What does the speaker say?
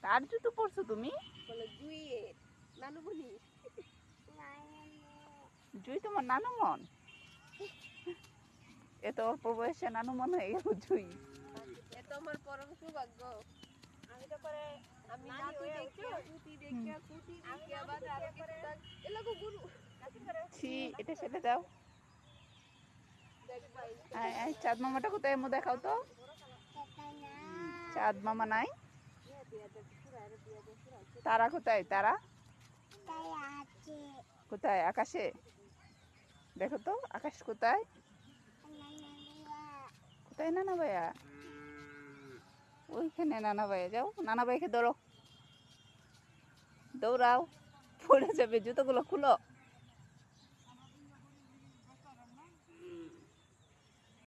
কার জুতো পরছো তুমি? বলে জুইয়ের নানু বলি জুই তোমার নানু মন? এত অল্প বয়সে নানু মন হয়ে গেল জুই। এত আমার পরম সৌভাগ্য। আমি তো করে আমি নাতি দেখে পুতি দেখে পুতি দেখে আবার আরো কিছু এলাকো গুরু ছি, এটা সেটা দাও। দেখ ভাই চাঁদ মামাটা কোথায়? এমন দেখাও তো। চাঁদ মামা নাই? তারা কোথায়? তারা কোথায়? আকাশে? দেখো তো আকাশ কোথায়? কোথায় নানা ভাইয়া? ওইখানে নানা ভাইয়া। যাও নানা ভাইকে ধরো, দৌড়াও, পড়ে যাবে, জুতোগুলো খুলো।